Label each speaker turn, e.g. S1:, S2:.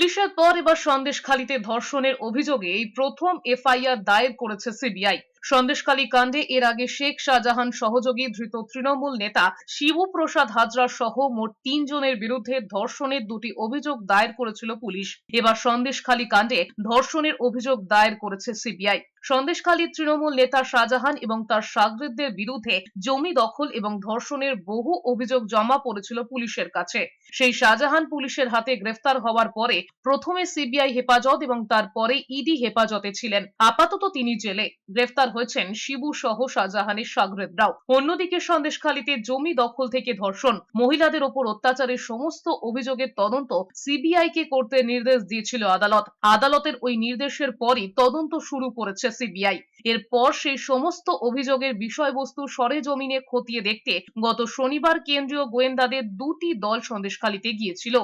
S1: পুলিশের পর এবার সন্দেশখালীতে ধর্ষণের অভিযোগে এই প্রথম এফআইআর দায়ের করেছে সিবিআই। সন্দেশখালী কাণ্ডে এর আগে শেখ শাহজাহান সহযোগী ধৃত তৃণমূল নেতা শিবু প্রসাদ হাজরা সহ মোট ৩ জনের বিরুদ্ধে ধর্ষণের ২টি অভিযোগ দায়ের করেছিল পুলিশ। এবার সন্দেশখালী কাণ্ডে ধর্ষণের অভিযোগ দায়ের করেছে সিবিআই। সন্দেশখালীর তৃণমূল নেতা শাহজাহান এবং তার শাগরেদদের বিরুদ্ধে জমি দখল এবং ধর্ষণের বহু অভিযোগ জমা পড়েছিল পুলিশের কাছে। সেই শাহজাহান পুলিশের হাতে গ্রেফতার হওয়ার পরে প্রথমে সিবিআই হেফাজত এবং তারপরে ইডি হেফাজতে ছিলেন। আপাতত তিনি জেলে। গ্রেফতার হয়েছেন শিবু সহ শাহজাহানের শাগরেদরাও। অন্যদিকে সন্দেশখালীতে জমি দখল থেকে ধর্ষণ, মহিলাদের ওপর অত্যাচারের সমস্ত অভিযোগের তদন্ত সিবিআই কে করতে নির্দেশ দিয়েছিল আদালত। আদালতের ওই নির্দেশের পরই তদন্ত শুরু করেছে সিবিআই। এরপর সেই সমস্ত অভিযোগের বিষয়বস্তু সরেজমিনে খতিয়ে দেখতে গত শনিবার কেন্দ্রীয় গোয়েন্দাদের 2টি দল সন্দেশখালীতে গিয়েছিল।